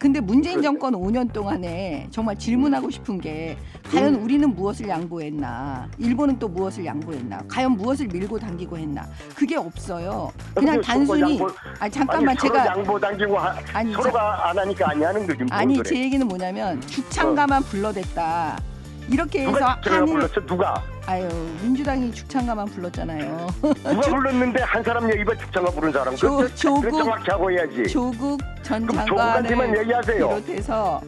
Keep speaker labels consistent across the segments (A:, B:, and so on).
A: 근데 문재인
B: 그렇죠.
A: 정권 5년 동안에 정말 질문하고 싶은 게 과연 우리는 무엇을 양보했나? 일본은 또 무엇을 양보했나? 과연 무엇을 밀고 당기고 했나? 그게 없어요. 그냥
B: 근데 서로
A: 단순히
B: 양보-
A: 잠깐만
B: 아니, 서로
A: 제가
B: 양보 당기고
A: 아니,
B: 서로가 안 하니까 아니하는 거지. 뭘
A: 아니
B: 그래.
A: 제 얘기는 뭐냐면 죽창가만 불러댔다. 이렇게 해서
B: 누가 죽창가 불렀어? 누가?
A: 아유 민주당이 죽창가만 불렀잖아요.
B: 누가 불렀는데 한 사람 얘기가 죽창가 부른 사람. 그래 정확히 하고 해야지.
A: 조국 전
B: 그럼
A: 장관을
B: 조국한테만 얘기하세요.
A: 비롯해서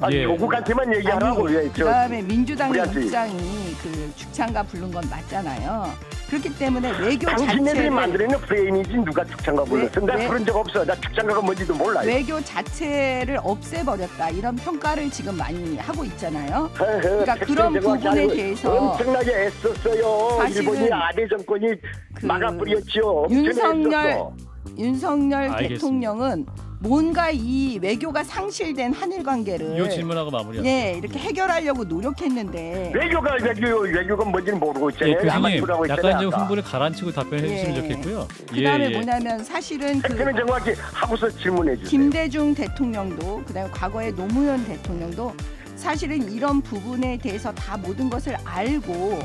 B: 아니,
C: 예.
B: 조국한테만 얘기하라고. 왜
A: 그다음에 민주당의
B: 우리한테.
A: 입장이 그 죽창가 부른 건 맞잖아요. 그렇기 때문에 외교
B: 당신네들이
A: 자체를
B: 만들어낸 프레임이지 누가 죽창가 불렀어. 나
A: 왜-
B: 그런 적 없어. 나 죽창가가 뭔지도 몰라요.
A: 외교 자체를 없애버렸다 이런 평가를 지금 많이 하고 있잖아요. 그러니까 그런 부분에 대해서
B: 엄청나게 애썼어요.
A: 사실은
B: 일본이 아대 정권이
A: 그
B: 막아버렸죠. 엄청 애썼어.
A: 윤석열
C: 알겠습니다.
A: 대통령은 뭔가 이 외교가 상실된 한일 관계를
C: 이 질문하고 마무리합니다.
A: 이렇게 해결하려고 노력했는데
B: 외교가 뭔지는 모르고 있잖아요.
C: 예, 교수님
B: 아마추어라고
C: 약간
B: 했잖아요,
C: 좀
B: 아까.
C: 흥분을 가라앉히고 답변해 주시면
A: 예.
C: 좋겠고요.
A: 그다음에 뭐냐면 사실은
B: 팩트는 정확히 하고서 질문해 주세요.
A: 김대중 대통령도 그다음에 과거의 노무현 대통령도 사실은 이런 부분에 대해서 다 모든 것을 알고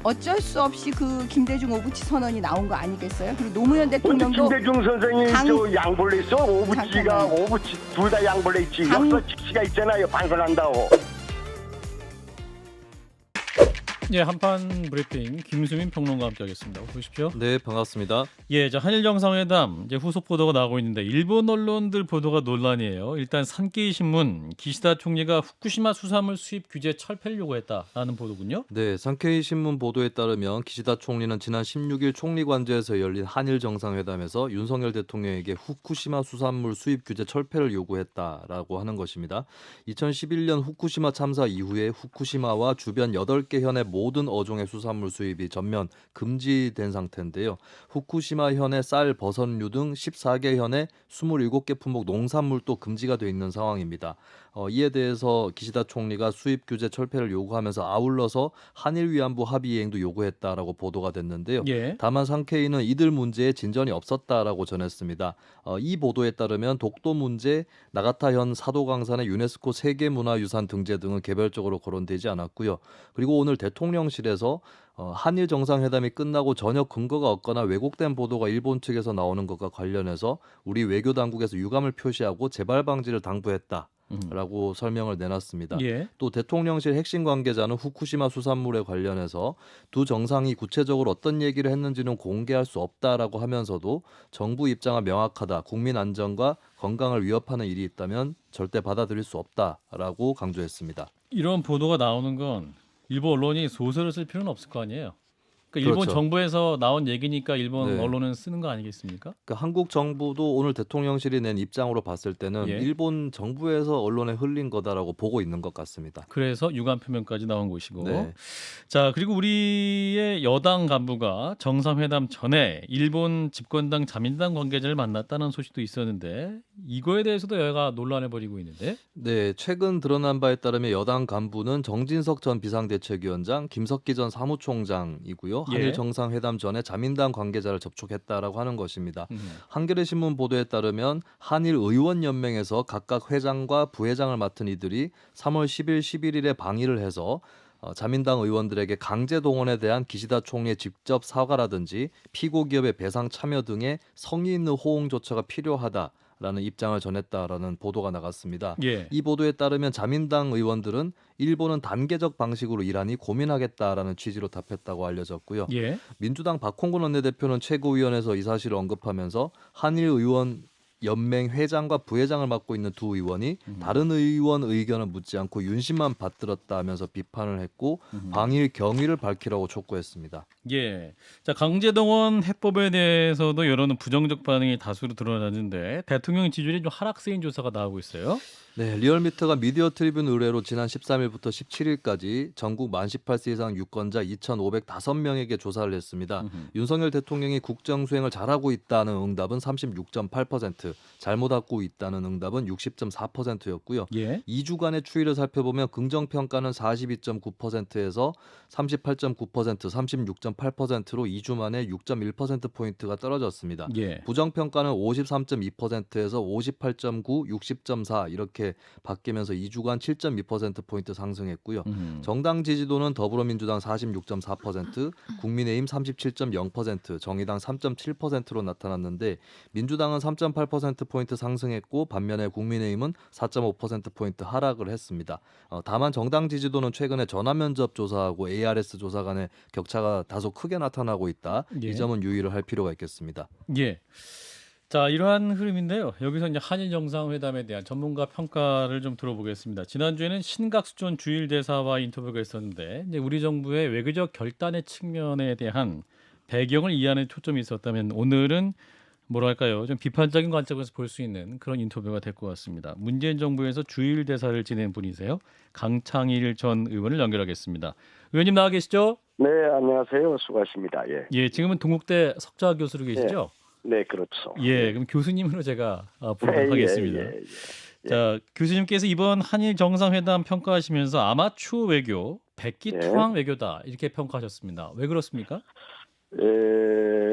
A: 어쩔 수 없이 그 김대중 오부치 선언이 나온 거 아니겠어요? 그리고 노무현
B: 근데
A: 대통령도
B: 김대중 선생이 저 양보를 했어. 오부치가
A: 잠깐만요.
B: 오부치 둘 다 양보를 했지.
A: 강-
B: 역사 직시가 있잖아요. 반성한다고.
C: 예, 한판 브리핑 김수민 평론가와 함께하겠습니다. 어서 오십시오.
D: 네, 반갑습니다.
C: 예, 자 한일 정상회담 이제 후속 보도가 나오고 있는데 일본 언론들 보도가 논란이에요. 일단 산케이 신문 기시다 총리가 후쿠시마 수산물 수입 규제 철폐를 요구했다라는 보도군요.
D: 네, 산케이 신문 보도에 따르면 기시다 총리는 지난 16일 총리관저에서 열린 한일 정상회담에서 윤석열 대통령에게 후쿠시마 수산물 수입 규제 철폐를 요구했다라고 하는 것입니다. 2011년 후쿠시마 참사 이후에 후쿠시마와 주변 8개 현의 모든 어종의 수산물 수입이 전면 금지된 상태인데요. 후쿠시마 현의 쌀, 버섯류 등 14개 현의 27개 품목 농산물도 금지가 돼 있는 상황입니다. 이에 대해서 기시다 총리가 수입 규제 철폐를 요구하면서 아울러서 한일 위안부 합의 이행도 요구했다라고 보도가 됐는데요.
C: 예.
D: 다만 상케이는 이들 문제에 진전이 없었다라고 전했습니다. 이 보도에 따르면 독도 문제, 나가타현 사도강산의 유네스코 세계문화유산 등재 등은 개별적으로 거론되지 않았고요. 그리고 오늘 대통령실에서 한일 정상회담이 끝나고 전혀 근거가 없거나 왜곡된 보도가 일본 측에서 나오는 것과 관련해서 우리 외교 당국에서 유감을 표시하고 재발 방지를 당부했다라고 설명을 내놨습니다.
C: 예.
D: 또 대통령실 핵심 관계자는 후쿠시마 수산물에 관련해서 두 정상이 구체적으로 어떤 얘기를 했는지는 공개할 수 없다라고 하면서도 정부 입장은 명확하다. 국민 안전과 건강을 위협하는 일이 있다면 절대 받아들일 수 없다라고 강조했습니다.
C: 이런 보도가 나오는 건 일본 언론이 소설을 쓸 필요는 없을 거 아니에요. 그러니까 일본
D: 그렇죠.
C: 정부에서 나온 얘기니까 일본
D: 네.
C: 언론은 쓰는 거 아니겠습니까?
D: 그러니까 한국 정부도 오늘 대통령실이 낸 입장으로 봤을 때는
C: 예.
D: 일본 정부에서 언론에 흘린 거다라고 보고 있는 것 같습니다.
C: 그래서 유감 표명까지 나온 것이고.
D: 네.
C: 자, 그리고 우리의 여당 간부가 정상회담 전에 일본 집권당 자민당 관계자를 만났다는 소식도 있었는데 이거에 대해서도 여야가 논란을 벌이고 있는데.
D: 네, 최근 드러난 바에 따르면 여당 간부는 정진석 전 비상대책위원장, 김석기 전 사무총장이고요. 한일
C: 예.
D: 정상회담 전에 자민당 관계자를 접촉했다라고 하는 것입니다.
C: 음.
D: 한겨레 신문 보도에 따르면 한일 의원 연맹에서 각각 회장과 부회장을 맡은 이들이 3월 10일, 11일에 방일을 해서 자민당 의원들에게 강제 동원에 대한 기시다 총리의 직접 사과라든지 피고 기업의 배상 참여 등의 성의 있는 호응조처가 필요하다라는 입장을 전했다라는 보도가 나갔습니다.
C: 예.
D: 이 보도에 따르면 자민당 의원들은 일본은 단계적 방식으로 일하니 고민하겠다라는 취지로 답했다고 알려졌고요.
C: 예.
D: 민주당 박홍근 원내대표는 최고위원회에서 이 사실을 언급하면서 한일 의원 연맹 회장과 부회장을 맡고 있는 두 의원이 다른 의원 의견을 묻지 않고 윤심만 받들었다면서 비판을 했고 방일 경위를 밝히라고 촉구했습니다.
C: 예. 자, 강제동원 해법에 대해서도 여론은 부정적 반응이 다수로 드러나는데 대통령 지지율이 좀 하락세인 조사가 나오고 있어요.
D: 네, 리얼미터가 미디어 트리뷴 의뢰로 지난 13일부터 17일까지 전국 만 18세 이상 유권자 2,505명에게 조사를 했습니다. 윤석열 대통령이 국정 수행을 잘하고 있다는 응답은 36.8%, 잘못하고 있다는 응답은 60.4%였고요.
C: 예.
D: 2주간의 추이를 살펴보면 긍정 평가는 42.9%에서 38.9%, 36.8%로 2주 만에 6.1% 포인트가 떨어졌습니다.
C: 예.
D: 부정 평가는 53.2%에서 58.9, 60.4 이렇게 바뀌면서 2주간 7.2% 포인트 상승했고요. 정당 지지도는 더불어민주당 46.4%, 국민의힘 37.0%, 정의당 3.7%로 나타났는데 민주당은 3.8% 포인트 상승했고 반면에 국민의힘은 4.5% 포인트 하락을 했습니다. 다만 정당 지지도는 최근에 전화면접 조사하고 ARS 조사 간의 격차가 다소 크게 나타나고 있다.
C: 예.
D: 이 점은 유의를 할 필요가 있겠습니다.
C: 예. 자, 이러한 흐름인데요. 여기서 이제 한일 정상회담에 대한 전문가 평가를 좀 들어보겠습니다. 지난주에는 신각수전 주일 대사와 인터뷰가 있었는데 이제 우리 정부의 외교적 결단의 측면에 대한 배경을 이해하는 초점이 있었다면 오늘은 뭐랄까요? 좀 비판적인 관점에서 볼 수 있는 그런 인터뷰가 될 것 같습니다. 문재인 정부에서 주일 대사를 지낸 분이세요. 강창일 전 의원을 연결하겠습니다. 의원님 나와 계시죠?
B: 네, 안녕하세요. 수고하십니다. 예.
C: 예, 지금은 동국대 석좌 교수로 계시죠?
B: 네, 그렇죠.
C: 예, 그럼 교수님으로 제가 부르도록 하겠습니다. 자, 교수님께서 이번 한일 정상회담 평가하시면서 아마추어 외교, 백기투항 외교다 이렇게 평가하셨습니다. 왜 그렇습니까?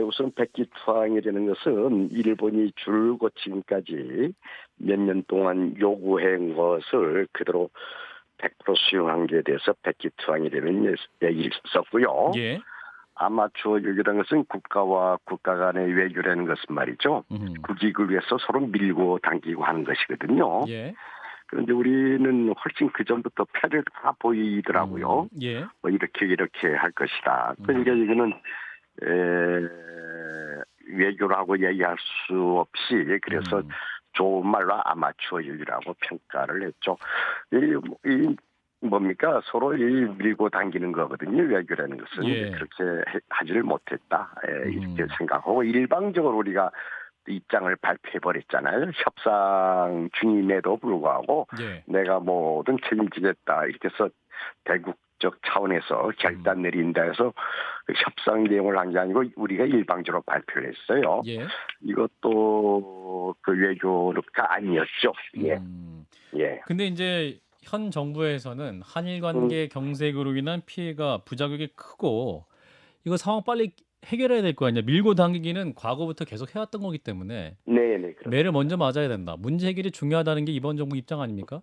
B: 우선 백기투항이라는 것은 일본이 줄곧 지금까지 몇 년 동안 요구한 것을 그대로 100% 수용한 게 대해서 백기투항이라는 얘기를 썼고요.
C: 예.
B: 아마추어 외교라는 것은 국가와 국가 간의 외교라는 것은 말이죠. 국익을 위해서 서로 밀고 당기고 하는 것이거든요.
C: 예.
B: 그런데 우리는 훨씬 그 전부터 패를 다 보이더라고요.
C: 예.
B: 뭐 이렇게 할 것이다. 그러니까 이거는 외교라고 얘기할 수 없이 그래서 좋은 말로 아마추어 외교라고 평가를 했죠. 이 뭡니까? 서로 밀고 당기는 거거든요. 외교라는 것은.
C: 예.
B: 그렇게 하지를 못했다. 이렇게 생각하고 일방적으로 우리가 입장을 발표해버렸잖아요. 협상 중임에도 불구하고
C: 예.
B: 내가 뭐든 책임지겠다. 이렇게 해서 대국적 차원에서 결단 내린다 해서 협상 내용을 한 게 아니고 우리가 일방적으로 발표를 했어요.
C: 예.
B: 이것도 그 외교가 아니었죠. 예. 예.
C: 근데 이제 현 정부에서는 한일 관계 경색으로 인한 피해가 부작용이 크고 이거 상황 빨리 해결해야 될 거 아니냐. 밀고 당기기는 과거부터 계속 해왔던 거기 때문에
B: 네네. 그렇죠.
C: 매를 먼저 맞아야 된다. 문제 해결이 중요하다는 게 이번 정부 입장 아닙니까?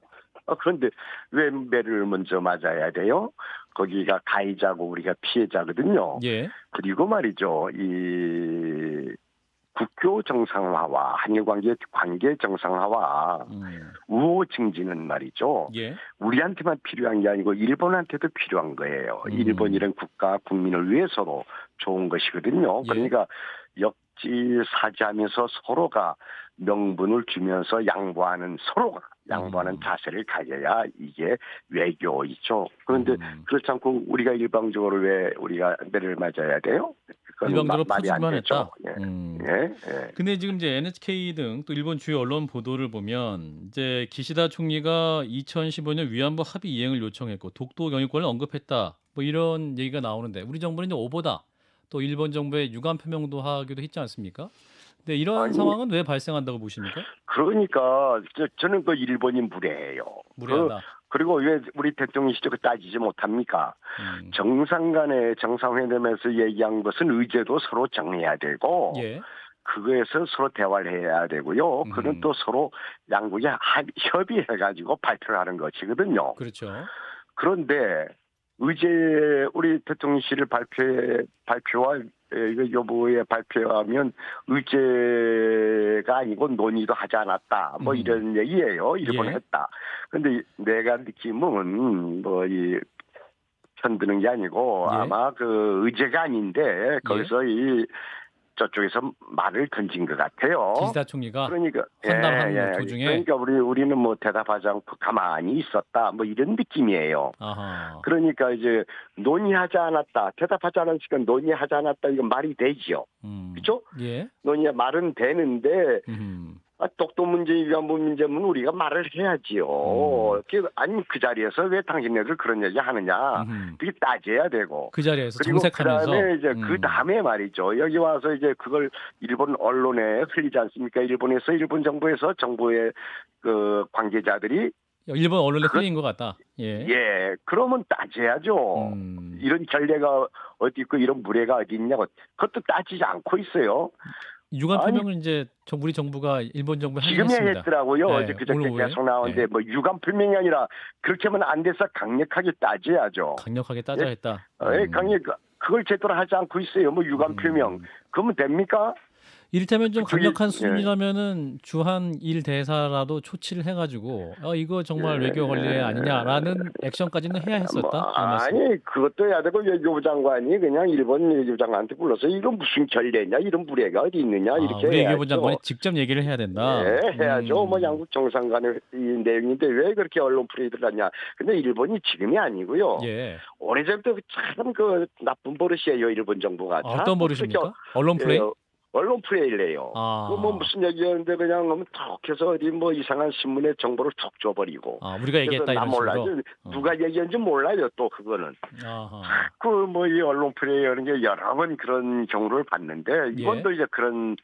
B: 그런데 왜 매를 먼저 맞아야 돼요? 거기가 가해자고 우리가 피해자거든요.
C: 예.
B: 그리고 말이죠. 이 국교 정상화와 한일 관계 정상화와 우호 증진은 말이죠.
C: 예.
B: 우리한테만 필요한 게 아니고 일본한테도 필요한 거예요. 일본이란 국가 국민을 위해서도 좋은 것이거든요.
C: 예.
B: 그러니까 역지사지하면서 서로가 명분을 주면서 서로가 양보하는 자세를 가져야 이게 외교이죠. 그런데 그렇지 않고 우리가 일방적으로 왜 우리가 매를 맞아야 돼요?
C: 일방적으로
B: 말이 안
C: 퍼주기만
B: 되죠.
C: 했다.
B: 예.
C: 근데 지금 이제 NHK 등 또 일본 주요 언론 보도를 보면 이제 기시다 총리가 2015년 위안부 합의 이행을 요청했고 독도 영유권을 언급했다. 뭐 이런 얘기가 나오는데 우리 정부는 이제 오보다. 또 일본 정부의 유감 표명도 하기도 했지 않습니까? 근데 이런 상황은 왜 발생한다고 보십니까?
B: 그러니까 저는 그 일본이 무례해요.
C: 무례하다.
B: 그리고 왜 우리 대통령 시절에 따지지 못합니까? 정상 간의 정상회담에서 얘기한 것은 의제도 서로 정해야 되고
C: 예.
B: 그거에서 서로 대화를 해야 되고요. 그는 또 서로 양국이 협의해가지고 발표를 하는 것이거든요.
C: 그렇죠.
B: 그런데 의제 우리 대통령실을 발표와 이거 여부에 발표하면 의제가 아니고 논의도 하지 않았다. 뭐 이런 얘기예요. 일본
C: 예.
B: 했다. 그런데 내가 느낌은 뭐 이 편드는 게 아니고
C: 예.
B: 아마 그 의제가 아닌데 거기서 저쪽에서 말을 던진 것 같아요.
C: 기시다 총리가
B: 그러니까
C: 환담하는 도중에
B: 그러니까 우리는 뭐 대답하지 않고 가만히 있었다. 뭐 이런 느낌이에요.
C: 아하.
B: 그러니까 이제 논의하지 않았다. 대답하지 않았으니까 논의하지 않았다. 이건 말이 되지요. 그렇죠?
C: 예.
B: 말은 되는데 독도 문제, 위안부 문제면 우리가 말을 해야지요. 아니 그 자리에서 왜 당신네들 그런 얘기 하느냐. 그게 따져야 되고.
C: 그 자리에서
B: 그리고
C: 정색하면서.
B: 그다음에 이제 그 다음에 말이죠. 여기 와서 이제 그걸 일본 언론에 흘리지 않습니까? 일본에서 일본 정부에서 정부의 그 관계자들이
C: 일본 언론에 흘린 것 같다. 예.
B: 예, 그러면 따져야죠. 이런 결례가 어디 있고 이런 무례가 어디 있냐고 그것도 따지지 않고 있어요.
C: 유감 표명을 이제 우리 정부가 일본 정부에
B: 지금에
C: 항의했습니다.
B: 했더라고요.
C: 네,
B: 어제 그저께
C: 오늘 오후에.
B: 계속 나오는데
C: 네.
B: 뭐 유감 표명이 아니라 그렇게 하면 안 돼서 강력하게 따져야죠.
C: 강력하게 따져야 했다.
B: 예, 그걸 제대로 하지 않고 있어요. 뭐 유감 표명 그러면 됩니까?
C: 이를테면 좀
B: 그쪽이-
C: 강력한
B: 예.
C: 수준이라면은 주한 일 대사라도 초치를 해가지고 이거 정말 외교 관리 아니냐라는 액션까지는 해야 했었다. 이런 말씀.
B: 아니 그것도 해야 되고 외교부 장관이 그냥 일본 외교부 장관한테 불러서 이거 무슨 결례냐 이런 무례가 어디 있느냐 이렇게
C: 우리 외교부
B: 해야죠.
C: 장관이 직접 얘기를 해야 된다.
B: 네, 해야죠. 뭐 양국 정상 간의 이 내용인데 왜 그렇게 언론 프레이드를 하냐. 근데 일본이 지금이 아니고요.
C: 예.
B: 오래전부터 참 그 나쁜 버릇이에요. 일본 정부가.
C: 어떤 버릇입니까?
B: 그렇게
C: 언론 플레이?
B: 언론 프레이를 해요.
C: 아.
B: 그 뭐 무슨 얘기였는데 그냥 너무 톡 해서 어디 뭐 이상한 신문에 정보를 톡 줘버리고.
C: 우리가 얘기했다
B: 나
C: 이런
B: 몰라요.
C: 식으로.
B: 누가 얘기했는지 몰라요. 또 그거는.
C: 아하.
B: 그 뭐 이 언론 프레이라는 게 여러 번 그런 경우를 봤는데 이번도 이제 그런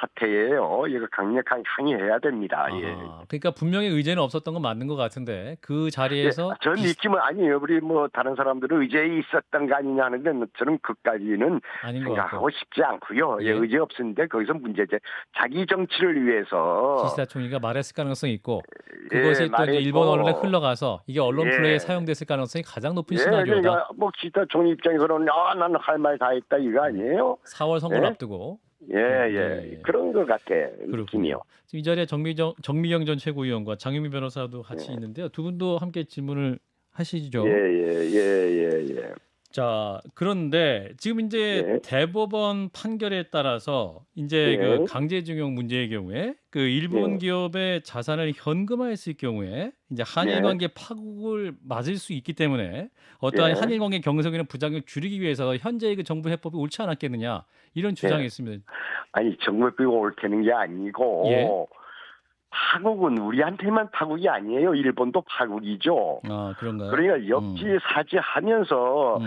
B: 사태예요. 이거 강력하게 항의해야 됩니다. 예.
C: 그러니까 분명히 의제는 없었던 건 맞는 것 같은데 그 자리에서
B: 전 느낌은 아니에요. 우리 뭐 다른 사람들은 의제 있었던 거 아니냐 하는데 저는 그까지는
C: 아닌 것
B: 생각하고
C: 같고
B: 싶지 않고요.
C: 예.
B: 의제 없었는데 거기서 문제제 자기 정치를 위해서
C: 기시다 총리가 말했을 가능성이 있고 그것이 또
B: 말했고.
C: 이제 일본 언론에 흘러가서 이게 언론
B: 예.
C: 플레이에 사용됐을 가능성이 가장 높은 시나리오다.
B: 그러니까 뭐 기타 총리 입장에서는 나는 할 말 다 했다 이거 아니에요?
C: 4월 선거를
B: 예?
C: 앞두고
B: 예. 그런 것 같아. 느낌이요.
C: 지금 이 자리에 정미경 전 최고위원과 장유미 변호사도 같이 있는데요. 두 분도 함께 질문을 하시죠.
B: 예.
C: 자, 그런데 지금 이제
B: 예.
C: 대법원 판결에 따라서 이제
B: 예.
C: 그 강제징용 문제의 경우에 그 일본
B: 예.
C: 기업의 자산을 현금화했을 경우에 이제 한일
B: 예.
C: 관계 파국을 맞을 수 있기 때문에 어떠한
B: 예.
C: 한일 관계 경색이나 부작용을 줄이기 위해서 현재의 그 정부 해법이 옳지 않았겠느냐 이런 주장이 있습니다.
B: 아니 정부가 옳다는 게 아니고
C: 예.
B: 파국은 우리한테만 파국이 아니에요. 일본도 파국이죠.
C: 그런가요?
B: 그러니까 역지사지하면서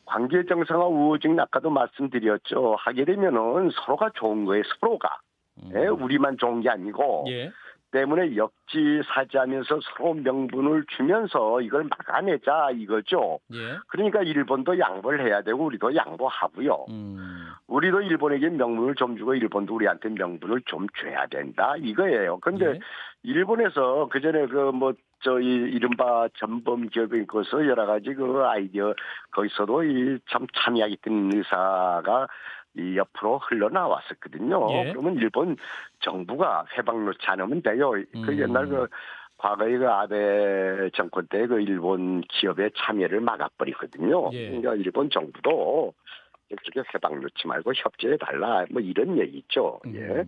B: 관계 정상화 우호적인 아까도 말씀드렸죠. 하게 되면은 서로가 좋은 거예요. 서로가. 예? 우리만 좋은 게 아니고.
C: 예.
B: 때문에 역지사지하면서 서로 명분을 주면서 이걸 막아내자 이거죠.
C: 예.
B: 그러니까 일본도 양보를 해야 되고 우리도 양보하고요. 우리도 일본에게 명분을 좀 주고 일본도 우리한테 명분을 좀 줘야 된다 이거예요. 그런데
C: 예.
B: 일본에서 그 전에 이른바 전범 기업에 있어서 여러 가지 그 아이디어 거기서도 참 참여하겠다는 의사가 이 옆으로 흘러나왔었거든요.
C: 예.
B: 그러면 일본 정부가 회방 놓지 않으면 돼요. 그 옛날 과거에 그 아베 정권 때 그 일본 기업의 참여를 막아버리거든요.
C: 예.
B: 그러니까 일본 정부도 이렇게 회방 놓지 말고 협조해 달라 뭐 이런 얘기 있죠. 예.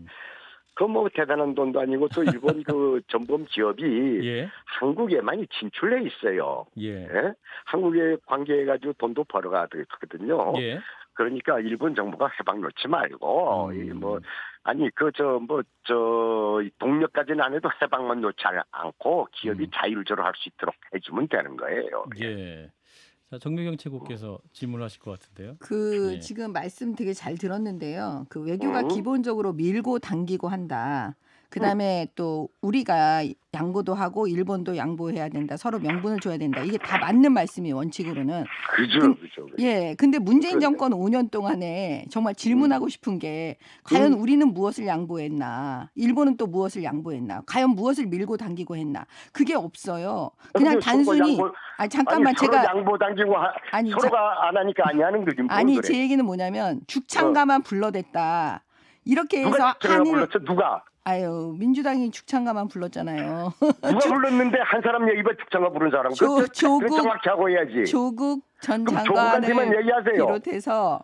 B: 그 뭐 대단한 돈도 아니고 또 일본 그 전범 기업이
C: 예.
B: 한국에 많이 진출해 있어요.
C: 예.
B: 예? 한국에 관계해가지고 돈도 벌어가거든요.
C: 예.
B: 그러니까 일본 정부가 회방 놓지 말고 동력까지는 안 해도 회방만 놓지 않고 기업이 자율적으로 할 수 있도록 해주면 되는 거예요.
C: 예. 자, 정미경 최고께서 질문하실 것 같은데요. 예.
A: 지금 말씀 되게 잘 들었는데요. 그 외교가 기본적으로 밀고 당기고 한다. 그다음에 또 우리가 양보도 하고 일본도 양보해야 된다. 서로 명분을 줘야 된다. 이게 다 맞는 말씀이에요. 원칙으로는.
B: 그죠.
A: 예. 근데 문재인 정권 5년 동안에 정말 질문하고 싶은 게 과연 우리는 무엇을 양보했나? 일본은 또 무엇을 양보했나? 과연 무엇을 밀고 당기고 했나? 그게 없어요. 그냥 단순히 잠깐만
B: 서로
A: 제가
B: 양보 당기고 서로가 안 하니까 아니하는 거지.
A: 아니 제 얘기는 뭐냐면 죽창가만 불러댔다. 이렇게 해서
B: 불렀어? 누가?
A: 민주당이 죽창가만 불렀잖아요.
B: 누가 불렀는데 한 사람 얘기만 죽창가 부른 사람.
A: 조국
B: 정확히 하고 해야지.
A: 조국 전
B: 그럼
A: 장관을
B: 조국한테만 얘기하세요.
A: 비롯해서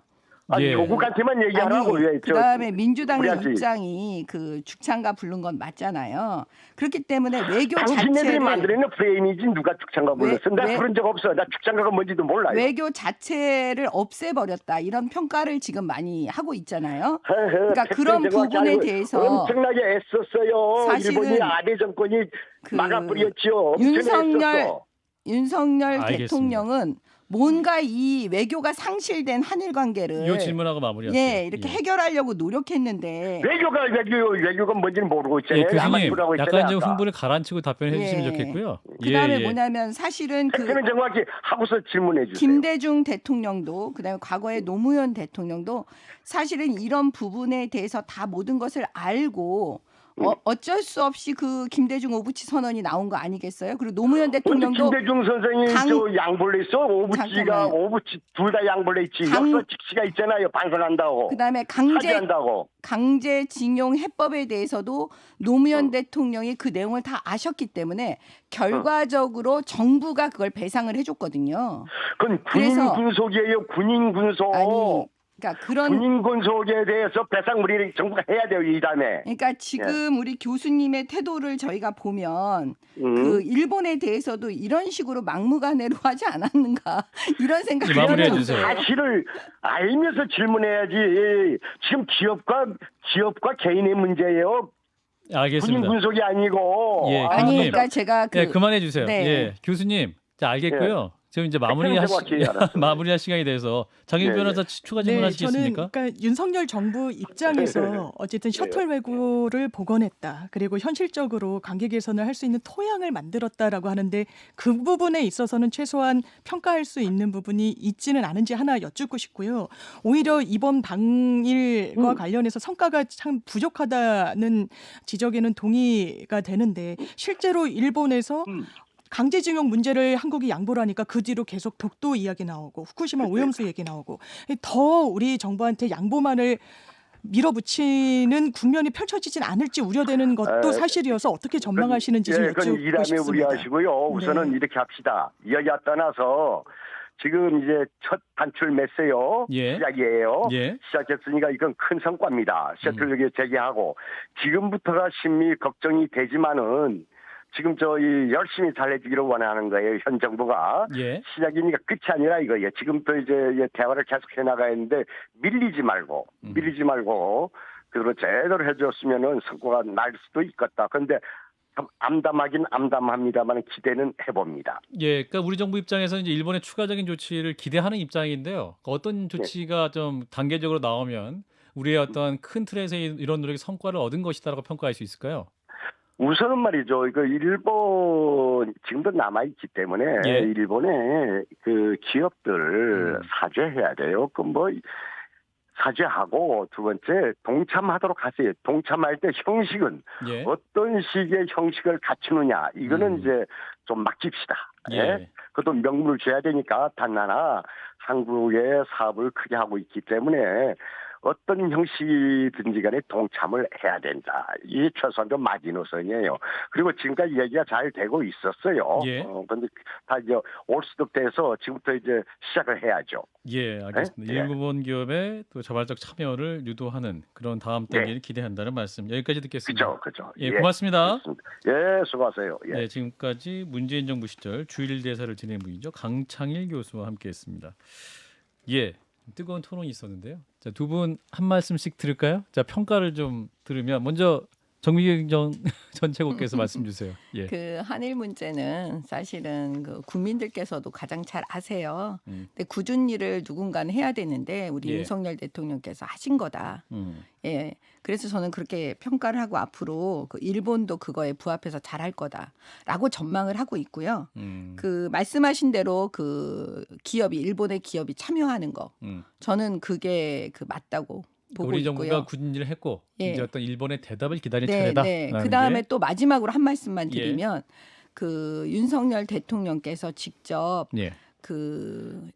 B: 아니,
C: 예.
B: 조국한테만 얘기하라고.
A: 아니,
B: 왜
A: 그다음에 민주당의
B: 우리한테.
A: 입장이 그 죽창가 부른 건 맞잖아요. 그렇기 때문에 외교
B: 당신네들이
A: 자체를
B: 만들어낸 프레임이지 누가 죽창가 불렀어. 나
A: 왜-
B: 부른 적 없어. 나 죽창가가 뭔지도 몰라요.
A: 외교 자체를 없애버렸다 이런 평가를 지금 많이 하고 있잖아요.
B: 헤헤,
A: 그러니까 그런
B: 팩트를 정확히
A: 부분에
B: 알고
A: 대해서
B: 엄청나게 애썼어요.
A: 사실은
B: 일본이 아베 정권이
A: 그
B: 막아버렸죠. 엄청 애썼어.
A: 윤석열
C: 알겠습니다.
A: 대통령은 뭔가 이 외교가 상실된 한일 관계를
C: 이 질문하고 마무리할게요.
A: 예, 이렇게 해결하려고 노력했는데
B: 외교가 뭔지는 모르고
C: 예,
B: 있잖아요.
C: 교수님
B: 아마추어라고
C: 약간
B: 있잖아요,
C: 좀
B: 아까.
C: 흥분을 가라앉히고 답변해 주시면
A: 예.
C: 좋겠고요.
A: 그다음에 뭐냐면 사실은 그
B: 팩트는 정확히 하고서 질문해 주세요.
A: 김대중 대통령도 그다음에 과거의 노무현 대통령도 사실은 이런 부분에 대해서 다 모든 것을 알고 어쩔 수 없이 그 김대중 오부치 선언이 나온 거 아니겠어요? 그리고 노무현
B: 근데
A: 대통령도
B: 김대중 선생이 저 양보를 했어. 오부치가
A: 잠깐만요.
B: 오부치 둘 다 양보를 했지.
A: 강-
B: 역사 직시가 있잖아요. 반성한다고.
A: 그다음에
B: 하지한다고.
A: 강제징용 해법에 대해서도 노무현 대통령이 그 내용을 다 아셨기 때문에 결과적으로 정부가 그걸 배상을 해줬거든요.
B: 그건
A: 그래서-
B: 군인 군속이에요. 군인 군속.
A: 아니, 그러니까 그런
B: 군인 군속에 대해서 배상 우리 정부가 해야 돼요. 이 다음에.
A: 그러니까 지금 우리 교수님의 태도를 저희가 보면 그 일본에 대해서도 이런 식으로 막무가내로 하지 않았는가 이런 생각이
C: 마무리해
A: 들어요.
C: 주세요.
B: 사실을 알면서 질문해야지. 지금 기업과 개인의 문제예요. 군인
C: 알겠습니다.
B: 군속이 아니고.
C: 예,
A: 아니
C: 교수님.
A: 그러니까 제가
C: 예, 그만해 주세요.
A: 네.
C: 예, 교수님. 자, 알겠고요. 지금 이제
B: 정확히 알았습니다.
C: 마무리할 시간이 돼서 장윤
B: 네,
C: 변호사 추가 질문하시겠습니까?
E: 저는 그러니까 윤석열 정부 입장에서 어쨌든 셔틀 외교를 복원했다. 그리고 현실적으로 관계 개선을 할 수 있는 토양을 만들었다라고 하는데 그 부분에 있어서는 최소한 평가할 수 있는 부분이 있지는 않은지 하나 여쭙고 싶고요. 오히려 이번 방일과 관련해서 성과가 참 부족하다는 지적에는 동의가 되는데 실제로 일본에서 강제징용 문제를 한국이 양보를 하니까 그 뒤로 계속 독도 이야기 나오고 후쿠시마 오염수 얘기 나오고 더 우리 정부한테 양보만을 밀어붙이는 국면이 펼쳐지진 않을지 우려되는 것도 사실이어서 어떻게 전망하시는지 좀
B: 그건 이
E: 여쭙고
B: 다음에
E: 싶습니다.
B: 우려하시고요. 우선은
E: 네.
B: 이렇게 합시다. 이야기가 떠나서 지금 이제 첫 단출 메세요.
C: 예.
B: 시작이에요.
C: 예.
B: 시작했으니까 이건 큰 성과입니다. 셔틀 재개하고 지금부터가 심히 걱정이 되지만은 지금 저희 열심히 잘해주기를 원하는 거예요. 현 정부가.
C: 예.
B: 시작이니까 끝이 아니라 이거예요. 지금부터 이제 대화를 계속 해나가야 하는데 밀리지 말고 그대로 제대로 해줬으면은 성과가 날 수도 있겠다. 그런데 암담하긴 암담합니다만 기대는 해봅니다.
C: 예, 그러니까 우리 정부 입장에서는 이제 일본의 추가적인 조치를 기대하는 입장인데요. 어떤 조치가 좀 단계적으로 나오면 우리의 어떤 큰 틀에서 이런 노력의 성과를 얻은 것이다라고 평가할 수 있을까요?
B: 우선은 말이죠. 이거 일본 지금도 남아 있기 때문에
C: 예.
B: 일본의 그 기업들 사죄해야 돼요. 그 뭐 사죄하고 두 번째 동참하도록 하세요. 동참할 때 형식은
C: 예.
B: 어떤 식의 형식을 갖추느냐 이거는 이제 좀 맡깁시다.
C: 예.
B: 그것도 명분을 줘야 되니까 단 하나 한국의 사업을 크게 하고 있기 때문에 어떤 형식이든지 간에 동참을 해야 된다. 이게 최소한도 마지노선이에요. 그리고 지금까지 얘기가 잘 되고 있었어요.
C: 예.
B: 그런데 다 이제 올스톱돼서 지금부터 이제 시작을 해야죠.
C: 예, 알겠습니다.
B: 예.
C: 일본 기업의 또 자발적 참여를 유도하는 그런 다음 단계를 기대한다는 말씀. 여기까지 듣겠습니다.
B: 그죠.
C: 예, 고맙습니다.
B: 그렇습니다. 예, 수고하세요. 예.
C: 네, 지금까지 문재인 정부 시절 주일 대사를 지낸 분이죠. 강창일 교수와 함께했습니다. 예, 뜨거운 토론이 있었는데요. 자, 두 분 한 말씀씩 들을까요? 자, 평가를 좀 들으면 먼저 정미경 전 최고께서 말씀 주세요. 예.
A: 그 한일 문제는 사실은 그 국민들께서도 가장 잘 아세요. 근데 굳은 일을 누군가는 해야 되는데 우리
C: 예.
A: 윤석열 대통령께서 하신 거다. 예. 그래서 저는 그렇게 평가를 하고 앞으로 그 일본도 그거에 부합해서 잘할 거다라고 전망을 하고 있고요. 그 말씀하신 대로 그 기업이 일본의 기업이 참여하는 거 저는 그게 그 맞다고 보고
C: 우리
A: 있고요.
C: 정부가 굳은 일을 했고
A: 예.
C: 이제 어떤 일본의 대답을 기다릴
A: 네,
C: 차례다.
A: 네. 그 다음에 또 마지막으로 한 말씀만
C: 예.
A: 드리면 그 윤석열 대통령께서 직접
C: 예.
A: 그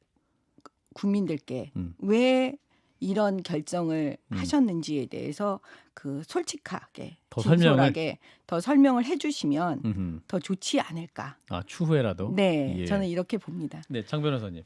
A: 국민들께
C: 음.
A: 왜 이런 결정을 하셨는지에 대해서 그 솔직하게
C: 더
A: 진솔하게 더 설명을 해주시면
C: 음흠.
A: 더 좋지 않을까.
C: 아, 추후에라도.
A: 네,
C: 예.
A: 저는 이렇게 봅니다.
C: 네, 장 변호사님.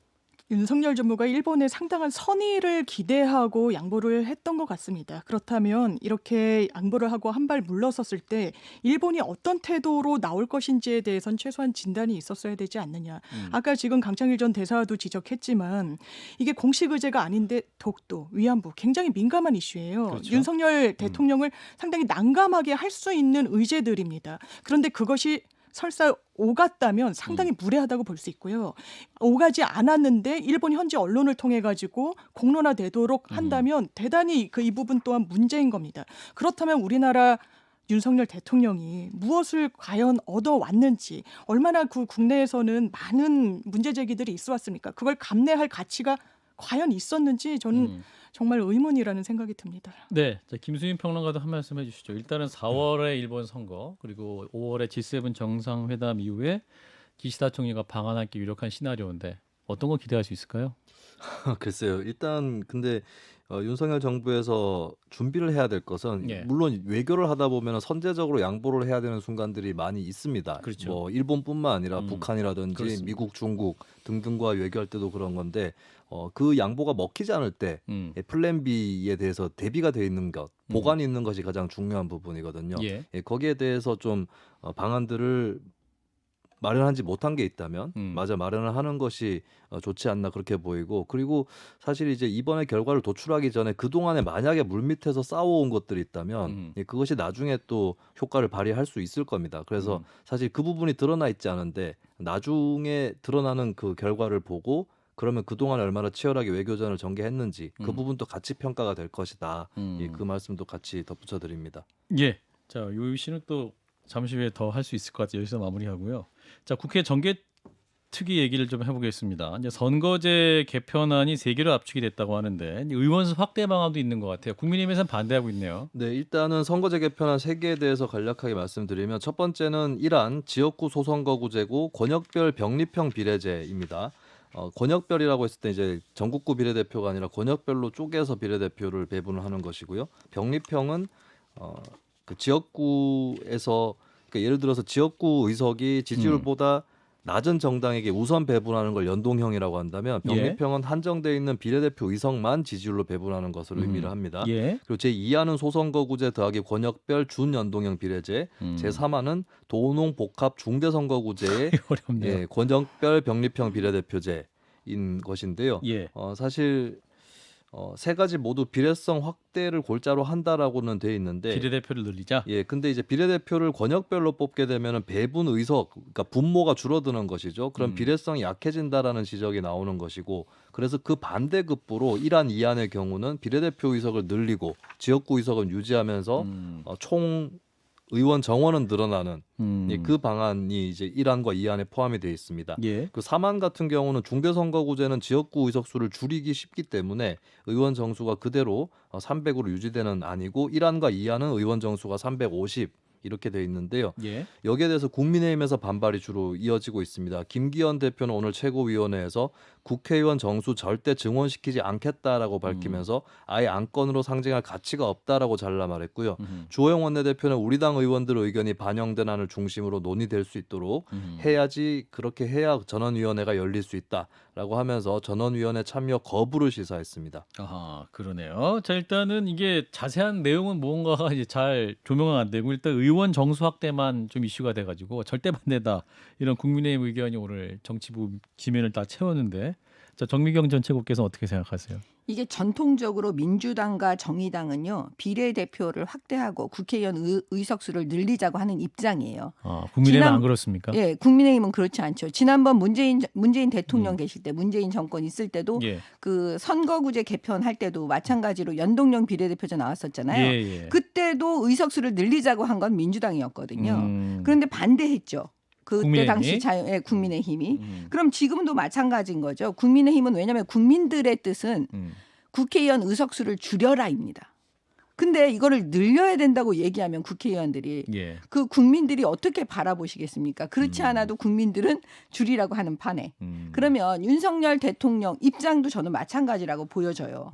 E: 윤석열 정부가 일본에 상당한 선의를 기대하고 양보를 했던 것 같습니다. 그렇다면 이렇게 양보를 하고 한 발 물러섰을 때 일본이 어떤 태도로 나올 것인지에 대해선 최소한 진단이 있었어야 되지 않느냐. 아까 지금 강창일 전 대사도 지적했지만 이게 공식 의제가 아닌데 독도, 위안부 굉장히 민감한 이슈예요.
C: 그렇죠.
E: 윤석열 대통령을 상당히 난감하게 할 수 있는 의제들입니다. 그런데 그것이 설사 오갔다면 상당히 무례하다고 볼 수 있고요. 오가지 않았는데 일본 현지 언론을 통해 가지고 공론화되도록 한다면 대단히 이 부분 또한 문제인 겁니다. 그렇다면 우리나라 윤석열 대통령이 무엇을 과연 얻어왔는지, 얼마나 그 국내에서는 많은 문제 제기들이 있어 왔습니까? 그걸 감내할 가치가 과연 있었는지 저는 정말 의문이라는 생각이 듭니다.
C: 네, 자, 김수민 평론가도 한 말씀 해주시죠. 일단은 4월에 일본 선거 그리고 5월에 G7 정상회담 이후에 기시다 총리가 방한하기 유력한 시나리오인데 어떤 거 기대할 수 있을까요?
D: 글쎄요. 일단 근데 윤석열 정부에서 준비를 해야 될 것은
C: 예.
D: 물론 외교를 하다 보면 선제적으로 양보를 해야 되는 순간들이 많이 있습니다.
C: 그렇죠.
D: 뭐 일본뿐만 아니라 북한이라든지
C: 그렇습니다.
D: 미국, 중국 등등과 외교할 때도 그런 건데 그 양보가 먹히지 않을 때 플랜 B에 대해서 대비가 돼 있는 것, 보관이 있는 것이 가장 중요한 부분이거든요.
C: 예.
D: 거기에 대해서 좀 방안들을 마련하지 못한 게 있다면 마련을 하는 것이 좋지 않나 그렇게 보이고, 그리고 사실 이제 이번에 결과를 도출하기 전에 그동안에 만약에 물밑에서 싸워온 것들이 있다면 그것이 나중에 또 효과를 발휘할 수 있을 겁니다. 그래서 사실 그 부분이 드러나 있지 않은데 나중에 드러나는 그 결과를 보고 그러면 그동안 얼마나 치열하게 외교전을 전개했는지 그 부분도 같이 평가가 될 것이다. 그 말씀도 같이 덧붙여 드립니다.
C: 예. 자, 요 이슈는 또 잠시 후에 더 할 수 있을 것 같아요. 여기서 마무리하고요. 자, 국회 정개특위 얘기를 좀 해보겠습니다. 이제 선거제 개편안이 3개로 압축이 됐다고 하는데 의원수 확대 방안도 있는 것 같아요. 국민의힘에서는 반대하고 있네요.
D: 네, 일단은 선거제 개편안 3개에 대해서 간략하게 말씀드리면 첫 번째는 일안 지역구 소선거구제고 권역별 병립형 비례제입니다. 권역별이라고 했을 때 이제 전국구 비례대표가 아니라 권역별로 쪼개서 비례대표를 배분을 하는 것이고요. 병립형은 그 지역구에서 그러니까 예를 들어서 지역구 의석이 지지율보다 낮은 정당에게 우선 배분하는 걸 연동형이라고 한다면 병립형은 한정돼 있는 비례대표 의석만 지지율로 배분하는 것을 의미를 합니다.
C: 예.
D: 그리고 제2안은 소선거구제 더하기 권역별 준연동형 비례제, 제3안은 도농 복합 중대선거구제의
C: 어렵네요.
D: 권역별 병립형 비례대표제인 것인데요.
C: 예.
D: 사실 세 가지 모두 비례성 확대를 골자로 한다라고는 돼 있는데
C: 비례대표를 늘리자.
D: 예, 근데 이제 비례대표를 권역별로 뽑게 되면은 배분 의석, 그러니까 분모가 줄어드는 것이죠. 그럼 비례성이 약해진다라는 지적이 나오는 것이고, 그래서 그 반대급부로 1안, 2안의 경우는 비례대표 의석을 늘리고 지역구 의석은 유지하면서 총 의원 정원은 늘어나는 그 방안이 이제 1안과 2안에 포함이 되어 있습니다.
C: 예.
D: 그 3안 같은 경우는 중대선거구제는 지역구 의석수를 줄이기 쉽기 때문에 의원 정수가 그대로 300으로 유지되는 안이고 1안과 2안은 의원 정수가 350 이렇게 돼 있는데요.
C: 예.
D: 여기에 대해서 국민의힘에서 반발이 주로 이어지고 있습니다. 김기현 대표는 오늘 최고위원회에서 국회의원 정수 절대 증원시키지 않겠다라고 밝히면서 아예 안건으로 상정할 가치가 없다라고 잘라 말했고요. 주호영 원내대표는 우리 당 의원들 의견이 반영된 안을 중심으로 논의될 수 있도록 해야지, 그렇게 해야 전원위원회가 열릴 수 있다라고 하면서 전원위원회 참여 거부를 시사했습니다.
C: 아하, 그러네요. 자, 일단은 이게 자세한 내용은 뭔가가 이제 잘 조명은 안 되고 일단 의원 정수 확대만 좀 이슈가 돼가지고 절대 반대다 이런 국민의힘 의견이 오늘 정치부 지면을 다 채웠는데, 자, 정미경 전 최고께서 어떻게 생각하세요?
A: 이게 전통적으로 민주당과 정의당은요 비례대표를 확대하고 국회의원 의석수를 늘리자고 하는 입장이에요.
C: 아, 국민의힘은 안 그렇습니까?
A: 예, 국민의힘은 그렇지 않죠. 지난번 문재인 대통령 계실 때, 문재인 정권 있을 때도
C: 예.
A: 그 선거구제 개편할 때도 마찬가지로 연동형 비례대표제 나왔었잖아요.
C: 예, 예.
A: 그때도 의석수를 늘리자고 한 건 민주당이었거든요. 그런데 반대했죠. 그때
C: 국민의힘이?
A: 당시 국민의힘이. 그럼 지금도 마찬가지인 거죠. 국민의힘은 왜냐하면 국민들의 뜻은 국회의원 의석수를 줄여라입니다. 근데 이거를 늘려야 된다고 얘기하면 국회의원들이
C: 예.
A: 그 국민들이 어떻게 바라보시겠습니까? 그렇지 않아도 국민들은 줄이라고 하는 판에. 그러면 윤석열 대통령 입장도 저는 마찬가지라고 보여져요.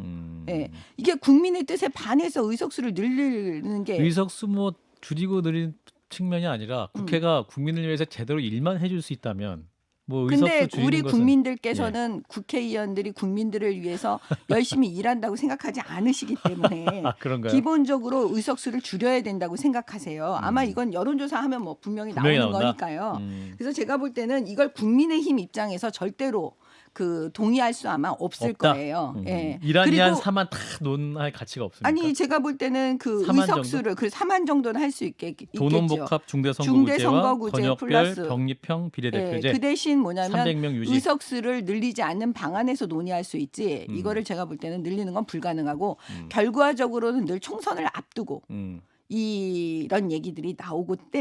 A: 예. 이게 국민의 뜻에 반해서 의석수를 늘리는 게
C: 의석수 뭐 줄이고 늘린 측면이 아니라 국회가 국민을 위해서 제대로 일만 해줄 수 있다면 뭐
A: 근데
C: 의석수 줄이는
A: 우리
C: 것은
A: 국민들께서는 국회의원들이 국민들을 위해서 열심히 일한다고 생각하지 않으시기 때문에
C: 그런가요?
A: 기본적으로 의석수를 줄여야 된다고 생각하세요. 아마 이건 여론조사하면 뭐 분명히
C: 분명히
A: 나오는
C: 나온다?
A: 거니까요.
C: 음.
A: 그래서 제가 볼 때는 이걸 국민의힘 입장에서 절대로 그 동의할 수 아마 없을
C: 없다.
A: 거예요. 예.
C: 이란이한
A: 그리고
C: 4만 다 논할 가치가 없습니까?
A: 아니 제가 볼 때는 그
C: 4만
A: 의석수를 그 4만 정도는 할 수 있겠죠.
C: 도농복합 중대선거구제와
A: 중대선거구제
C: 권역별
A: 플러스
C: 병립형 비례대표제
A: 예, 그 대신 뭐냐면
C: 300명 유지.
A: 의석수를 늘리지 않는 방안에서 논의할 수 있지. 이거를 제가 볼 때는 늘리는 건 불가능하고 결과적으로는 늘 총선을 앞두고
C: 음.
A: 이런 얘기들이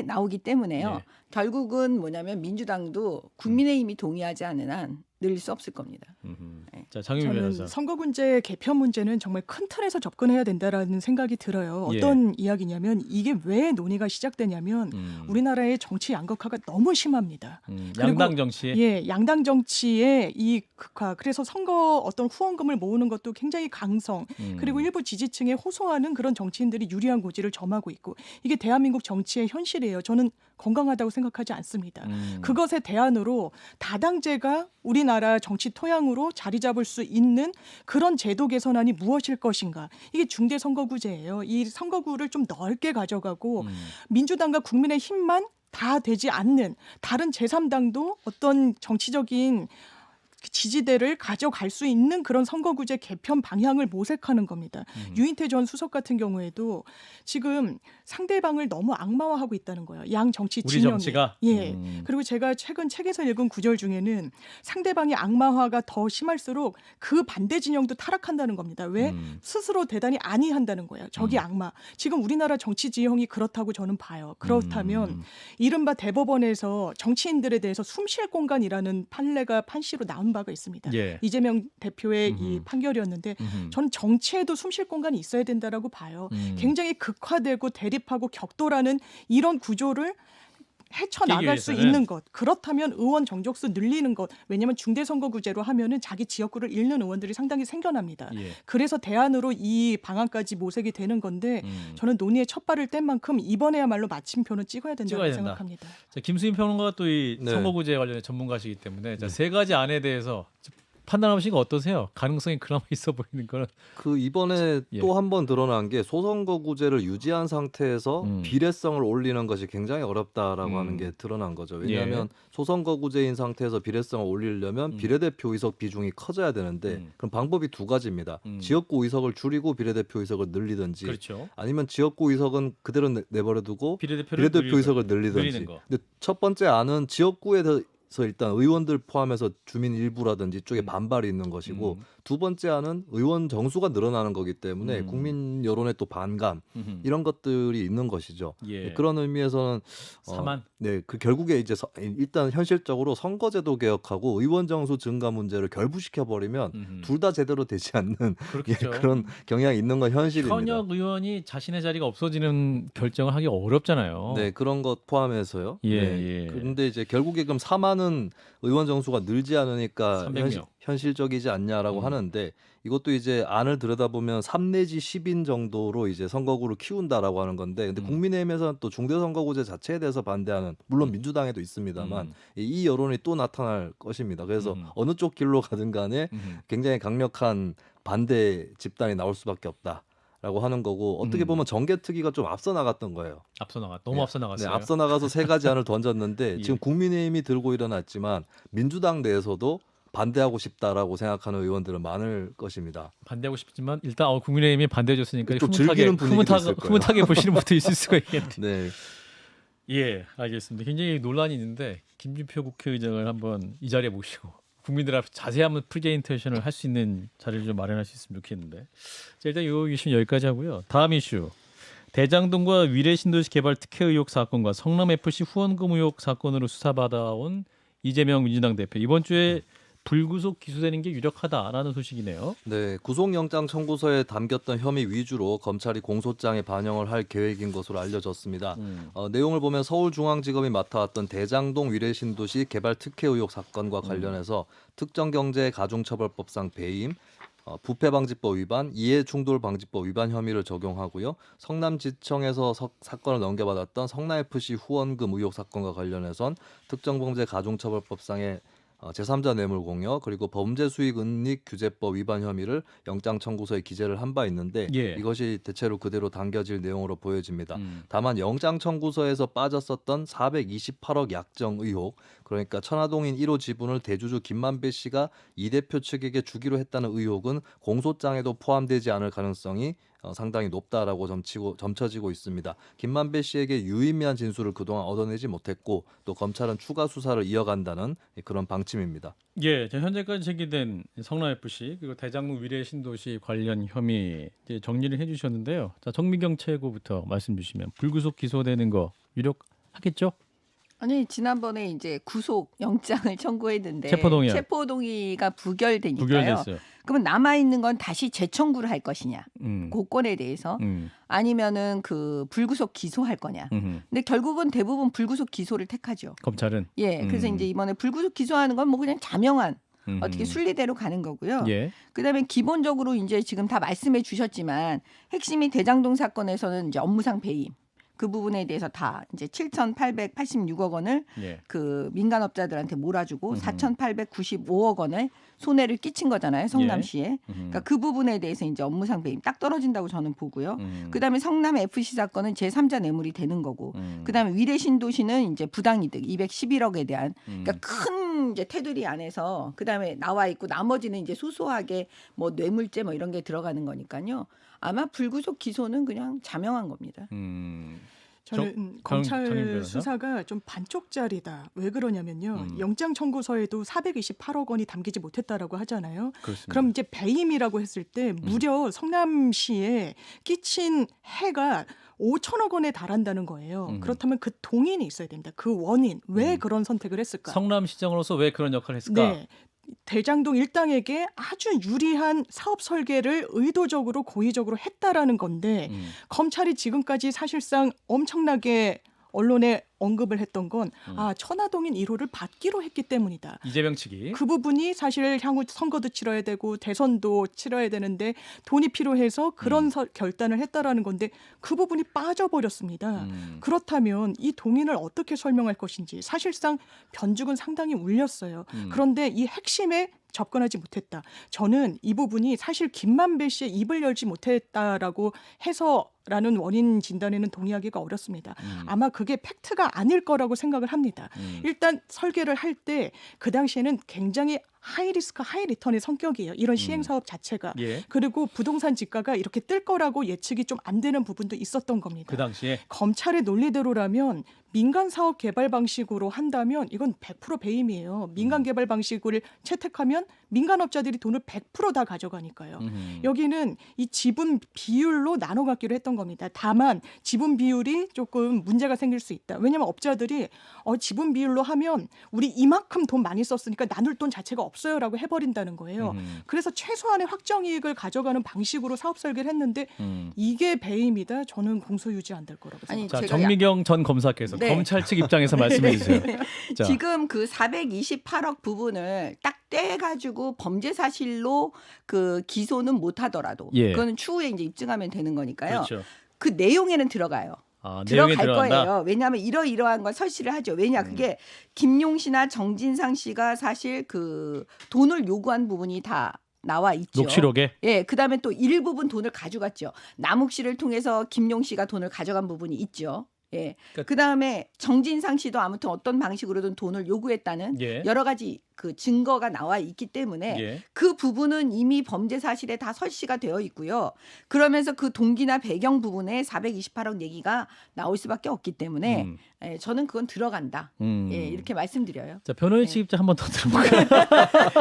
A: 나오기 때문에요.
C: 예.
A: 결국은 뭐냐면 민주당도 국민의힘이 동의하지 않는 한 늘릴 수 없을 겁니다. 네.
C: 자, 장윤미
E: 저는
C: 변호사.
E: 선거군제 개편 문제는 정말 큰 틀에서 접근해야 된다라는 생각이 들어요.
C: 예.
E: 어떤 이야기냐면 이게 왜 논의가 시작되냐면 우리나라의 정치 양극화가 너무 심합니다. 그리고
C: 양당 정치에
E: 예, 양당 정치의 이 극화. 그래서 선거 어떤 후원금을 모으는 것도 굉장히 강성. 그리고 일부 지지층에 호소하는 그런 정치인들이 유리한 고지를 점하고 있고 이게 대한민국 정치의 현실이에요. 저는 건강하다고 생각하지 않습니다. 그것의 대안으로 다당제가 우리나라 정치 토양으로 자리 잡을 수 있는 그런 제도 개선안이 무엇일 것인가. 이게 중대선거구제예요. 이 선거구를 좀 넓게 가져가고 민주당과 국민의힘만 다 되지 않는 다른 제3당도 어떤 정치적인 지지대를 가져갈 수 있는 그런 선거구제 개편 방향을 모색하는 겁니다. 유인태 전 수석 같은 경우에도 지금 상대방을 너무 악마화하고 있다는 거예요. 양 정치
C: 우리
E: 진영이.
C: 정치가
E: 예. 그리고 제가 최근 책에서 읽은 구절 중에는 상대방의 악마화가 더 심할수록 그 반대 진영도 타락한다는 겁니다. 왜? 스스로 대단히 안이한다는 거예요. 저기 악마. 지금 우리나라 정치 지형이 그렇다고 저는 봐요. 그렇다면 이른바 대법원에서 정치인들에 대해서 숨쉴 공간이라는 판례가 판시로 나온 바가 있습니다.
C: 예.
E: 이재명 대표의 이 판결이었는데 저는 정치에도 숨쉴 공간이 있어야 된다라고 봐요. 굉장히 극화되고 대립하고 격돌하는 이런 구조를 헤쳐나갈 수
C: 위해서는.
E: 있는 것. 그렇다면 의원 정족수 늘리는 것. 왜냐하면 중대선거구제로 하면은 자기 지역구를 잃는 의원들이 상당히 생겨납니다.
C: 예.
E: 그래서 대안으로 이 방안까지 모색이 되는 건데 저는 논의의 첫 발을 뗀 만큼 이번에야말로 마침표는 찍어야 된다고
C: 찍어야 된다.
E: 생각합니다.
C: 자, 김수인 평론가가 또 이
D: 네.
C: 선거구제 관련해 전문가시기 때문에 자, 세 가지 안에 대해서 판단하시는 거 어떠세요? 가능성이 그나마 있어 보이는 거는
D: 그 이번에
C: 예.
D: 또 한 번 드러난 게 소선거구제를 유지한 상태에서 비례성을 올리는 것이 굉장히 어렵다라고 하는 게 드러난 거죠. 왜냐하면 소선거구제인 상태에서 비례성을 올리려면 비례대표 의석 비중이 커져야 되는데 그럼 방법이 두 가지입니다. 지역구 의석을 줄이고 비례대표 의석을 늘리든지
C: 그렇죠.
D: 아니면 지역구 의석은 그대로 내버려두고
C: 비례대표를
D: 비례대표 의석을 늘리든지.
C: 늘리는 거.
D: 근데 첫 번째 안은 지역구에 대해서 일단 의원들 포함해서 주민 일부라든지 이쪽에 반발이 있는 것이고 두 번째 안은 의원 정수가 늘어나는 거기 때문에 국민 여론의 또 반감 이런 것들이 있는 것이죠.
C: 예.
D: 그런 의미에서는
C: 사만?
D: 네, 그 결국에 이제 일단 현실적으로 선거제도 개혁하고 의원 정수 증가 문제를 결부시켜 버리면 둘 다 제대로 되지 않는
C: 그렇겠죠.
D: 그런 경향이 있는 건 현실입니다.
C: 현역 의원이 자신의 자리가 없어지는 결정을 하기 어렵잖아요.
D: 네, 그런 것 포함해서요.
C: 예,
D: 네.
C: 예.
D: 그런데 이제 결국에 그럼 4만은 의원 정수가 늘지 않으니까
C: 300명.
D: 현실적이지 않냐라고 하는데 이것도 이제 안을 들여다보면 3 내지 10인 정도로 이제 선거구를 키운다라고 하는 건데 근데 국민의힘에서는 또 중대선거구제 자체에 대해서 반대하는 물론 민주당에도 있습니다만 이 여론이 또 나타날 것입니다. 그래서 어느 쪽 길로 가든 간에 굉장히 강력한 반대 집단이 나올 수밖에 없다. 라고 하는 거고 어떻게 보면 정개특위가 좀 앞서 나갔던 거예요.
C: 너무
D: 네.
C: 앞서 나갔어요.
D: 네, 앞서 나가서 세 가지 안을 던졌는데
C: 예.
D: 지금 국민의힘이 들고 일어났지만 민주당 내에서도 반대하고 싶다라고 생각하는 의원들은 많을 것입니다.
C: 반대하고 싶지만 일단 국민의힘이 반대해줬으니까
D: 좀 즐기는 분위기도 있을 거예요.
C: 흐뭇하게 보시는 분도 있을 수가 있겠네요.
D: 네,
C: 예, 알겠습니다. 굉장히 논란이 있는데 김준표 국회의장을 한번 이 자리에 모시고 국민들 앞에 자세히 한번 프레젠테이션을 할 수 있는 자리를 좀 마련할 수 있으면 좋겠는데. 자, 일단 이 이슈 여기까지 하고요. 다음 이슈. 대장동과 위례 신도시 개발 특혜 의혹 사건과 성남 FC 후원금 의혹 사건으로 수사받아온 이재명 민주당 대표. 이번 주에 불구속 기소되는 게 유력하다라는 소식이네요.
D: 네, 구속영장 청구서에 담겼던 혐의 위주로 검찰이 공소장에 반영을 할 계획인 것으로 알려졌습니다. 내용을 보면 서울중앙지검이 맡아왔던 대장동 위례신도시 개발 특혜 의혹 사건과 관련해서 특정경제가중처벌법상 배임, 부패방지법 위반, 이해충돌방지법 위반 혐의를 적용하고요. 성남지청에서 사건을 넘겨받았던 성남FC 후원금 의혹 사건과 관련해선 특정범죄가중처벌법상의 제3자 뇌물 공여 그리고 범죄수익은닉규제법 위반 혐의를 영장 청구서에 기재를 한 바 있는데
C: 예.
D: 이것이 대체로 그대로 당겨질 내용으로 보여집니다.
C: 음.
D: 다만 영장 청구서에서 빠졌었던 428억 약정 의혹, 그러니까 천화동인 1호 지분을 대주주 김만배 씨가 이 대표 측에게 주기로 했다는 의혹은 공소장에도 포함되지 않을 가능성이 상당히 높다라고 점쳐지고 있습니다. 김만배 씨에게 유의미한 진술을 그동안 얻어내지 못했고 또 검찰은 추가 수사를 이어간다는 그런 방침입니다.
C: 예, 현재까지 제기된 성남FC 그리고 대장동 위례 신도시 관련 혐의 이제 정리를 해주셨는데요. 자, 정미경 최고부터 말씀 주시면 불구속 기소되는 거 유력하겠죠?
A: 아니 지난번에 이제 구속 영장을 청구했는데
C: 체포동의안.
A: 체포동의가 부결되니까요.
C: 부결됐어요.
A: 그러면 남아 있는 건 다시 재청구를 할 것이냐,
C: 음.
A: 고건에 대해서
C: 음.
A: 아니면은 그 불구속 기소할 거냐.
C: 음.
A: 근데 결국은 대부분 불구속 기소를 택하죠.
C: 검찰은
A: 예, 그래서
C: 음.
A: 이제 이번에 불구속 기소하는 건 뭐 그냥 자명한 어떻게
C: 음.
A: 순리대로 가는 거고요.
C: 예.
A: 그다음에 기본적으로 이제 지금 다 말씀해 주셨지만 핵심이 대장동 사건에서는 이제 업무상 배임 그 부분에 대해서 다 이제 7,886억 원을
C: 예.
A: 그 민간업자들한테 몰아주고
C: 음흠.
A: 4,895억 원을 손해를 끼친 거잖아요, 성남시에.
C: 음.
A: 그러니까 그 부분에 대해서 이제 업무상 배임 딱 떨어진다고 저는 보고요. 그다음에 성남 FC 사건은 제3자 뇌물이 되는 거고. 그다음에 위례 신도시는 이제 부당이득 211억에 대한 그러니까 큰 이제 테두리 안에서 그다음에 나와 있고 나머지는 이제 소소하게 뭐 뇌물죄 뭐 이런 게 들어가는 거니까요. 아마 불구속 기소는 그냥 자명한 겁니다.
E: 저는
C: 정임
E: 검찰
C: 변호사?
E: 수사가 좀 반쪽짜리다. 왜 그러냐면요. 영장 청구서에도 428억 원이 담기지 못했다라고 하잖아요.
C: 그렇습니다.
E: 그럼 이제 배임이라고 했을 때 무려 성남시에 끼친 해가 5천억 원에 달한다는 거예요. 그렇다면 그 동인이 있어야 됩니다. 그 원인 왜 그런 선택을 했을까?
C: 성남시장으로서 왜 그런 역할을 했을까?
E: 네. 대장동 일당에게 아주 유리한 사업 설계를 의도적으로 고의적으로 했다라는 건데 검찰이 지금까지 사실상 엄청나게 언론에 언급을 했던 건 천화동인 1호를 받기로 했기 때문이다.
C: 이재명 측이
E: 그 부분이 사실 향후 선거도 치러야 되고 대선도 치러야 되는데 돈이 필요해서 그런 결단을 했다라는 건데 그 부분이 빠져버렸습니다. 그렇다면 이 동인을 어떻게 설명할 것인지 사실상 변죽은 상당히 울렸어요. 그런데 이 핵심에 접근하지 못했다. 저는 이 부분이 사실 김만배 씨의 입을 열지 못했다라고 해서라는 원인 진단에는 동의하기가 어렵습니다. 아마 그게 팩트가 아닐 거라고 생각을 합니다. 일단 설계를 할 때 그 당시에는 굉장히 하이 리스크 하이 리턴의 성격이에요. 이런 시행 사업 자체가.
C: 예.
E: 그리고 부동산 지가가 이렇게 뜰 거라고 예측이 좀 안 되는 부분도 있었던 겁니다.
C: 그 당시에
E: 검찰의 논리대로라면 민간 사업 개발 방식으로 한다면 이건 100% 배임이에요. 민간 개발 방식을 채택하면 민간업자들이 돈을 100% 다 가져가니까요. 여기는 이 지분 비율로 나눠 갖기로 했던 겁니다. 다만 지분 비율이 조금 문제가 생길 수 있다. 왜냐하면 업자들이 지분 비율로 하면 우리 이만큼 돈 많이 썼으니까 나눌 돈 자체가 없어요라고 해버린다는 거예요. 그래서 최소한의 확정이익을 가져가는 방식으로 사업 설계를 했는데 이게 배임이다. 저는 공소유지 안 될 거라고 생각합니다.
A: 아니,
C: 자,
A: 제가
C: 정미경 전 검사께서
A: 네.
C: 검찰 측 입장에서 말씀해 주세요. 자,
A: 지금 그 428억 부분을 딱 떼가지고 범죄 사실로 그 기소는 못하더라도
C: 예.
A: 그거는 추후에 이제 입증하면 되는 거니까요.
C: 그렇죠.
A: 그 내용에는 들어가요.
C: 내용에
A: 들어갈
C: 들어간다.
A: 거예요. 왜냐하면 이러이러한 걸 설치를 하죠. 왜냐 그게 김용 씨나 정진상 씨가 사실 그 돈을 요구한 부분이 다 나와 있죠.
C: 녹취록에
A: 예, 그다음에 또 일부분 돈을 가져갔죠. 남욱 씨를 통해서 김용 씨가 돈을 가져간 부분이 있죠. 예.
C: 그러니까-
A: 그다음에 정진상 씨도 아무튼 어떤 방식으로든 돈을 요구했다는
C: 예.
A: 여러 가지 그 증거가 나와 있기 때문에
C: 예.
A: 그 부분은 이미 범죄 사실에 다 설치가 되어 있고요. 그러면서 그 동기나 배경 부분에 428억 얘기가 나올 수밖에 없기 때문에 예, 저는 그건 들어간다. 예, 이렇게 말씀드려요.
C: 자, 변호인 측 입장 한번 더 들어볼까요?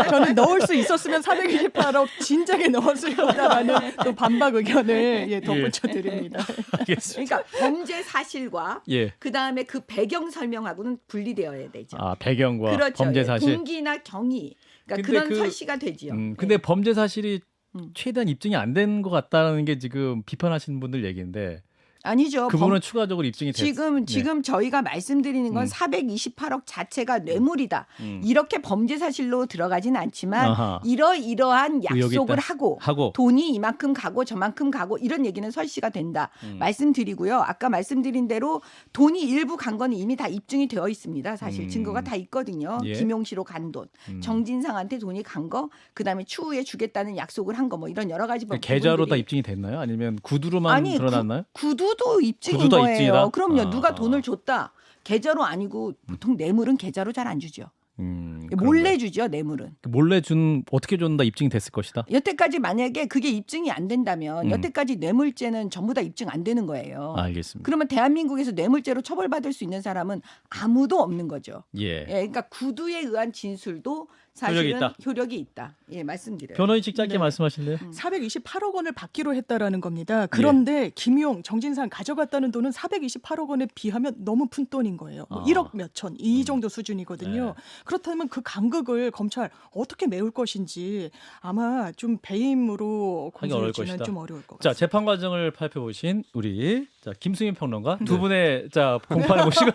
E: 저는 넣을 수 있었으면 428억 진작에 넣었을 거다라는 또 반박 의견을 덧붙여 드립니다.
C: 알겠습니다.
A: 그러니까 범죄 사실과
C: 예.
A: 그다음에 그 배경 설명하고는 분리되어야 되죠.
C: 배경과
A: 그렇죠.
C: 범죄
A: 예,
C: 사실.
A: 동기나 경위. 그러니까
C: 근데
A: 그런 설치가 되지요.
C: 근데
A: 예.
C: 범죄 사실이
A: 음.
C: 최대한 입증이 안 된 것 같다는 게 지금 비판하시는 분들 얘기인데
A: 아니죠.
C: 그 부분은 추가적으로 입증이 됐.
A: 지금 저희가 말씀드리는 건
C: 음.
A: 428억 자체가 뇌물이다.
C: 음.
A: 이렇게 범죄 사실로 들어가진 않지만
C: 아하.
A: 이러이러한
C: 의혹이
A: 약속을
C: 있다.
A: 하고 돈이 이만큼 가고 저만큼 가고 이런 얘기는 설시가 된다. 말씀드리고요. 아까 말씀드린 대로 돈이 일부 간 거는 이미 다 입증이 되어 있습니다. 사실 증거가 다 있거든요.
C: 예.
A: 김용시로 간 돈, 정진상한테 돈이 간 거, 그다음에 추후에 주겠다는 약속을 한 거 뭐 이런 여러 가지
C: 계좌로 다
A: 부분들이.
C: 입증이 됐나요? 아니면 구두로만
A: 아니,
C: 드러났나요?
A: 구두도 입증인
C: 구두도
A: 거예요.
C: 입증이다?
A: 그럼요. 누가
C: 아.
A: 돈을 줬다. 계좌로 아니고 보통 뇌물은 계좌로 잘 안 주죠.
C: 그런가요?
A: 몰래 주죠. 뇌물은.
C: 몰래 준 어떻게 줬나 입증이 됐을 것이다.
A: 여태까지 만약에 그게 입증이 안 된다면 여태까지 뇌물죄는 전부 다 입증 안 되는 거예요.
C: 알겠습니다.
A: 그러면 대한민국에서 뇌물죄로 처벌받을 수 있는 사람은 아무도 없는 거죠.
C: 예.
A: 예, 그러니까 구두에 의한 진술도 사실은 효력이 있다. 예, 말씀드려요.
C: 변호인직 짧게
E: 네.
C: 말씀하실래요?
E: 428억 원을 받기로 했다라는 겁니다. 그런데 김용, 정진상 가져갔다는 돈은 428억 원에 비하면 너무 푼 돈인 거예요. 뭐 1억 몇천 이 정도 수준이거든요.
C: 네.
E: 그렇다면 그 간극을 검찰 어떻게 메울 것인지 아마 좀 배임으로
C: 하기 어려울
E: 공소유지는
C: 것이다.
E: 좀 어려울 것
C: 자,
E: 같습니다.
C: 재판 과정을 발표보신 우리 김승윤 평론가 두 분의 공판을 보시고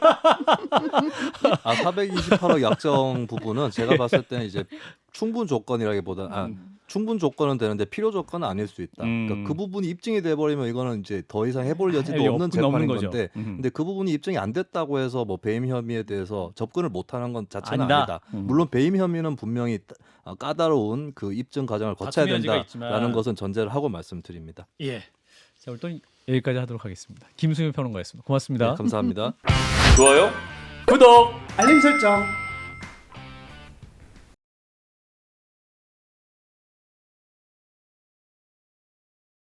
D: 428억 약정 부분은 제가 봤을 때는 이제 충분 조건이라기보다 충분 조건은 되는데 필요 조건은 아닐 수 있다. 그러니까 그 부분이 입증이 돼버리면 이거는 이제 더 이상 해볼 여지도 없는 재판인
C: 거죠.
D: 건데, 근데 그 부분이 입증이 안 됐다고 해서 뭐 배임 혐의에 대해서 접근을 못하는 건 자체는 아니다. 물론 배임 혐의는 분명히 까다로운 그 입증 과정을 거쳐야
C: 다툼의 여지가 있지만.
D: 된다라는 것은 전제를 하고 말씀드립니다.
C: 예. 자, 오늘 또 여기까지 하도록 하겠습니다. 김승윤 평론가였습니다. 고맙습니다.
D: 네, 감사합니다.
C: 좋아요. 구독.
F: 알림 설정.